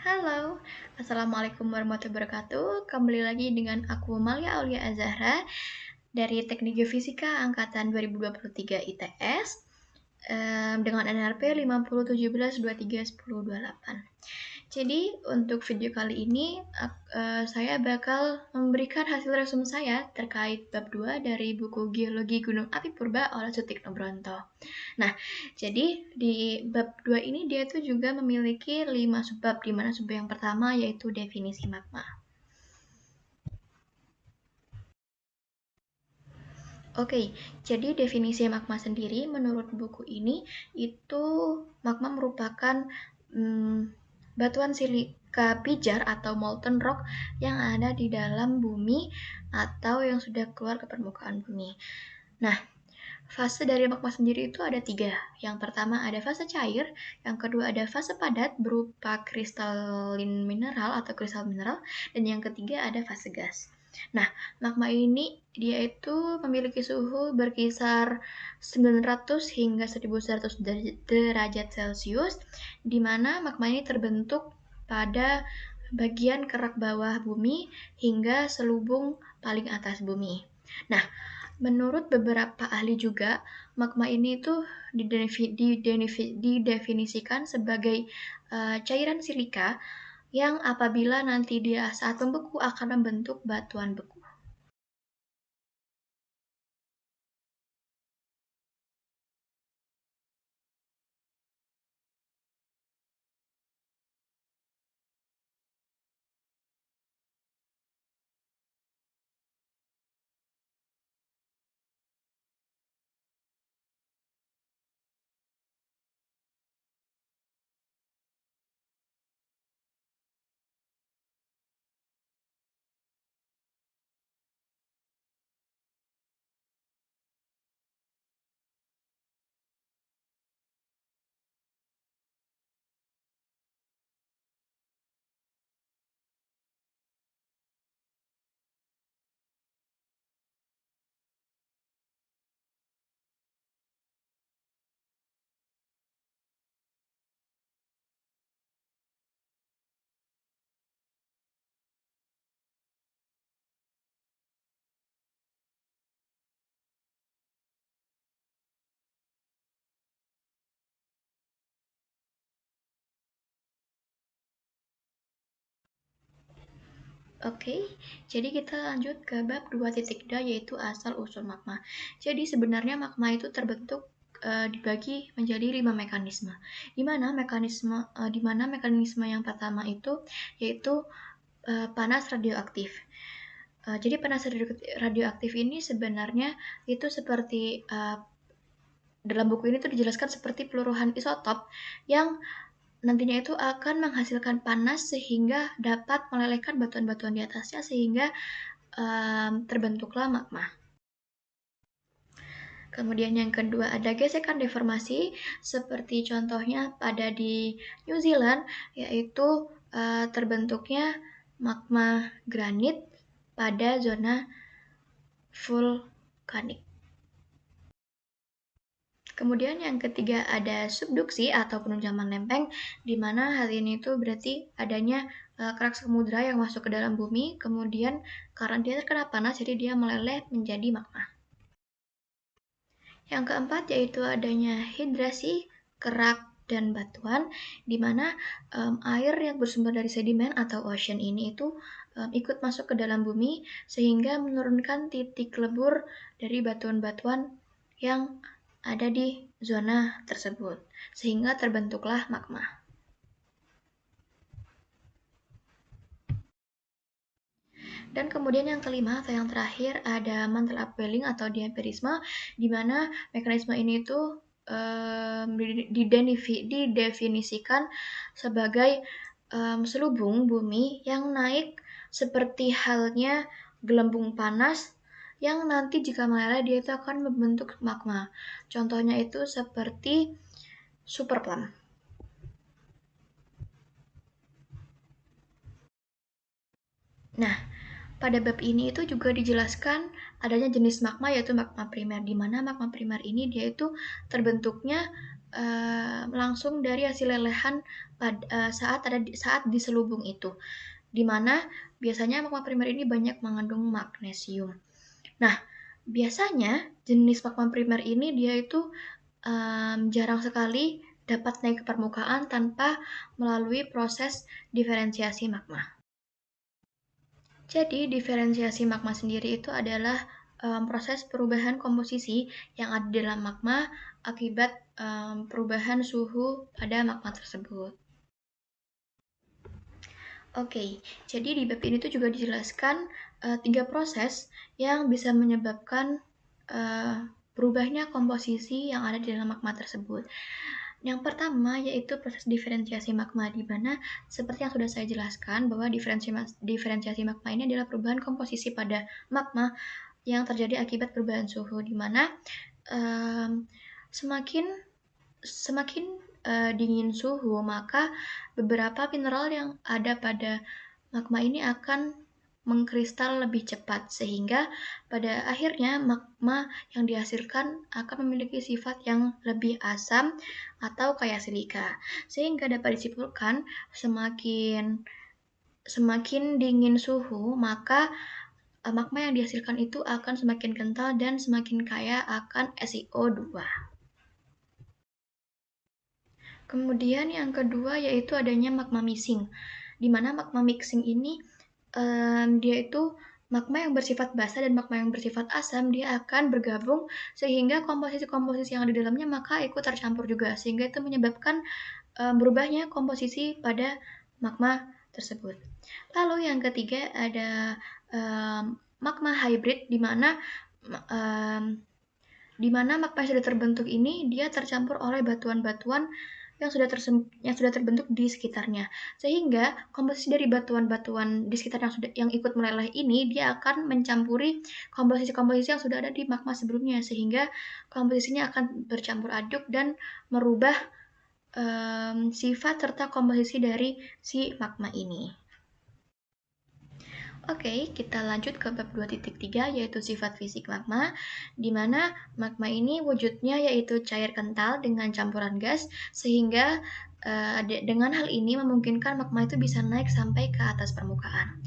Halo, Assalamualaikum warahmatullahi wabarakatuh. Kembali lagi dengan aku Malia Aulia Azahra dari Teknik Geofisika Angkatan 2023 ITS dengan NRP 5017231028. Jadi untuk video kali ini saya bakal memberikan hasil resume saya terkait bab 2 dari buku Geologi Gunung Api Purba oleh Sutikno Bronto. Nah, jadi di bab 2 ini dia tuh juga memiliki 5 subbab, di mana subbab yang pertama yaitu definisi magma. Oke, jadi definisi magma sendiri menurut buku ini itu magma merupakan batuan silika pijar atau molten rock yang ada di dalam bumi atau yang sudah keluar ke permukaan bumi. Nah, fase dari magma sendiri itu ada 3. Yang pertama ada fase cair, yang kedua ada fase padat berupa kristalin mineral atau kristal mineral, dan yang ketiga ada fase gas. Nah, magma ini dia itu memiliki suhu berkisar 900 hingga 1100 derajat Celcius, di mana magma ini terbentuk pada bagian kerak bawah bumi hingga selubung paling atas bumi. Nah, menurut beberapa ahli juga, magma ini tuh didefinisikan sebagai cairan silika yang apabila nanti dia saat membeku akan membentuk batuan beku. Oke, jadi kita lanjut ke bab 2.2 yaitu asal-usul magma. Jadi sebenarnya magma itu terbentuk dibagi menjadi 5 mekanisme. Di mana mekanisme yang pertama itu yaitu panas radioaktif. Jadi panas radioaktif ini sebenarnya itu seperti dalam buku ini tuh dijelaskan seperti peluruhan isotop yang nantinya itu akan menghasilkan panas sehingga dapat melelehkan batuan-batuan di atasnya sehingga terbentuklah magma. Kemudian yang kedua ada gesekan deformasi seperti contohnya pada di New Zealand yaitu terbentuknya magma granit pada zona vulkanik. Kemudian yang ketiga ada subduksi atau penunjaman lempeng, di mana hal ini tuh berarti adanya kerak samudra yang masuk ke dalam bumi, kemudian karena dia terkena panas, jadi dia meleleh menjadi magma. Yang keempat yaitu adanya hidrasi, kerak, dan batuan, di mana air yang bersumber dari sedimen atau ocean ini itu ikut masuk ke dalam bumi, sehingga menurunkan titik lebur dari batuan-batuan yang ada di zona tersebut, sehingga terbentuklah magma. Dan kemudian yang kelima atau yang terakhir ada mantle upwelling atau diaperisme, di mana mekanisme ini tuh didefinisikan sebagai selubung bumi yang naik seperti halnya gelembung panas yang nanti jika meleleh dia itu akan membentuk magma. Contohnya itu seperti super plum. Nah, pada bab ini itu juga dijelaskan adanya jenis magma yaitu magma primer, di mana magma primer ini dia itu terbentuknya langsung dari hasil lelehan saat diselubung itu, di mana biasanya magma primer ini banyak mengandung magnesium. Nah, biasanya jenis magma primer ini dia itu jarang sekali dapat naik ke permukaan tanpa melalui proses diferensiasi magma. Jadi, diferensiasi magma sendiri itu adalah proses perubahan komposisi yang ada dalam magma akibat perubahan suhu pada magma tersebut. Oke, jadi di bab ini tuh juga dijelaskan 3 proses yang bisa menyebabkan berubahnya komposisi yang ada di dalam magma tersebut. Yang pertama yaitu proses diferensiasi magma, di mana seperti yang sudah saya jelaskan bahwa diferensiasi magma ini adalah perubahan komposisi pada magma yang terjadi akibat perubahan suhu, di mana semakin dingin suhu, maka beberapa mineral yang ada pada magma ini akan mengkristal lebih cepat, sehingga pada akhirnya magma yang dihasilkan akan memiliki sifat yang lebih asam atau kayak silika. Sehingga dapat disimpulkan semakin dingin suhu, maka magma yang dihasilkan itu akan semakin kental dan semakin kaya akan SiO2. Kemudian yang kedua yaitu adanya magma mixing, di mana magma mixing ini dia itu magma yang bersifat basa dan magma yang bersifat asam, dia akan bergabung sehingga komposisi-komposisi yang ada di dalamnya maka ikut tercampur juga, sehingga itu menyebabkan berubahnya komposisi pada magma tersebut. Lalu yang ketiga ada magma hybrid, di mana magma yang sudah terbentuk ini dia tercampur oleh batuan-batuan yang sudah terbentuk di sekitarnya, sehingga komposisi dari batuan-batuan di sekitar yang ikut meleleh ini dia akan mencampuri komposisi-komposisi yang sudah ada di magma sebelumnya, sehingga komposisinya akan bercampur aduk dan merubah sifat serta komposisi dari si magma ini. Oke, kita lanjut ke bab 2.3 yaitu sifat fisik magma, di mana magma ini wujudnya yaitu cair kental dengan campuran gas, sehingga dengan hal ini memungkinkan magma itu bisa naik sampai ke atas permukaan.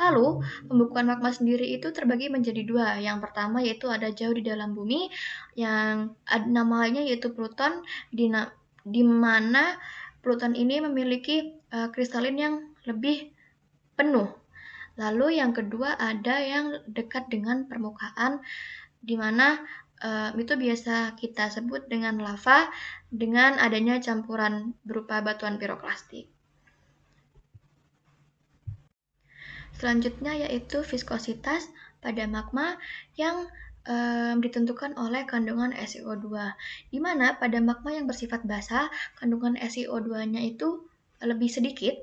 Lalu, pembekuan magma sendiri itu terbagi menjadi dua. Yang pertama yaitu ada jauh di dalam bumi, yang nama lainnya yaitu Pluton, di mana Pluton ini memiliki kristalin yang lebih penuh. Lalu yang kedua ada yang dekat dengan permukaan, di mana itu biasa kita sebut dengan lava dengan adanya campuran berupa batuan piroklastik. Selanjutnya yaitu viskositas pada magma yang ditentukan oleh kandungan SiO2, di mana pada magma yang bersifat basa kandungan SiO2-nya itu lebih sedikit,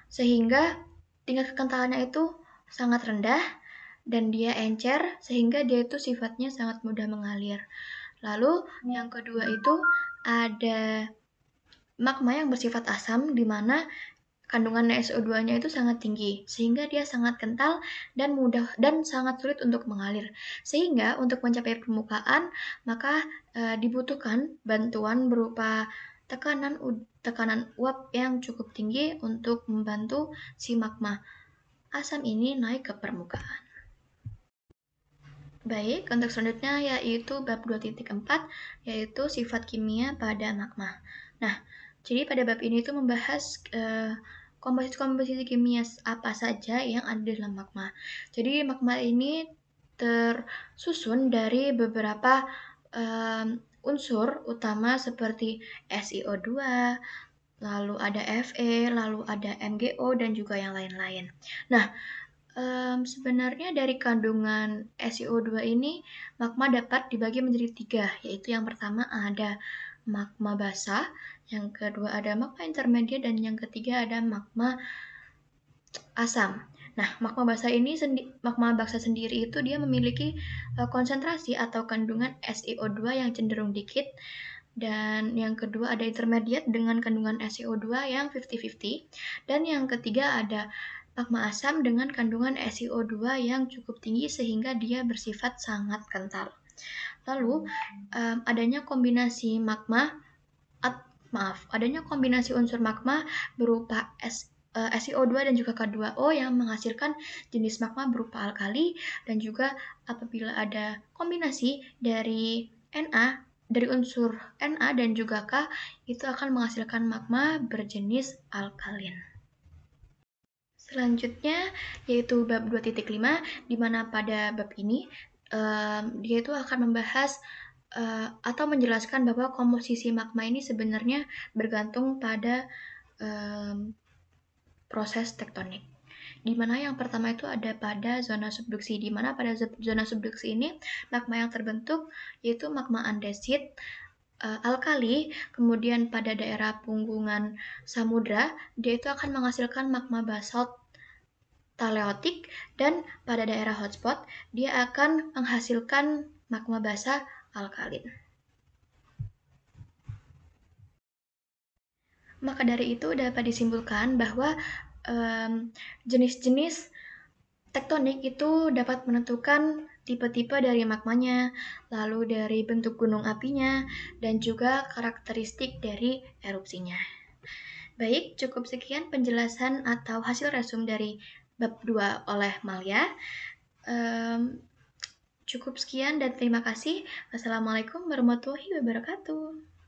sehingga tingkat kekentalannya itu sangat rendah dan dia encer, sehingga dia itu sifatnya sangat mudah mengalir. Lalu yang kedua itu ada magma yang bersifat asam, di mana kandungan SiO2-nya itu sangat tinggi, sehingga dia sangat kental dan mudah dan sangat sulit untuk mengalir. Sehingga untuk mencapai permukaan, maka dibutuhkan bantuan berupa tekanan uap yang cukup tinggi untuk membantu si magma asam ini naik ke permukaan. Baik, untuk selanjutnya yaitu bab 2.4, yaitu sifat kimia pada magma. Nah, jadi pada bab ini itu membahas komposisi kimia apa saja yang ada di dalam magma. Jadi magma ini tersusun dari beberapa unsur utama seperti SiO2, lalu ada Fe, lalu ada MgO, dan juga yang lain-lain. Nah, sebenarnya dari kandungan SiO2 ini, magma dapat dibagi menjadi 3, yaitu yang pertama ada magma basah, yang kedua ada magma intermediate, dan yang ketiga ada magma asam. Nah, magma basah sendiri itu dia memiliki konsentrasi atau kandungan SiO2 yang cenderung dikit, dan yang kedua ada intermediate dengan kandungan SiO2 yang 50-50, dan yang ketiga ada magma asam dengan kandungan SiO2 yang cukup tinggi sehingga dia bersifat sangat kental. Lalu adanya kombinasi magma adanya kombinasi unsur magma berupa SiO2 dan juga K2O yang menghasilkan jenis magma berupa alkali, dan juga apabila ada kombinasi dari unsur Na dan juga K, itu akan menghasilkan magma berjenis alkalin. Selanjutnya yaitu bab 2.5, di mana pada bab ini dia itu akan membahas atau menjelaskan bahwa komposisi magma ini sebenarnya bergantung pada proses tektonik. Di mana yang pertama itu ada pada zona subduksi, di mana pada zona subduksi ini magma yang terbentuk yaitu magma andesit, alkali, kemudian pada daerah punggungan samudra dia itu akan menghasilkan magma basalt taleotik, dan pada daerah hotspot dia akan menghasilkan magma basa alkalin. Maka dari itu dapat disimpulkan bahwa jenis-jenis tektonik itu dapat menentukan tipe-tipe dari magmanya, lalu dari bentuk gunung apinya, dan juga karakteristik dari erupsinya. Baik, cukup sekian penjelasan atau hasil resum dari bab 2 oleh Malia. Cukup sekian dan terima kasih. Wassalamualaikum warahmatullahi wabarakatuh.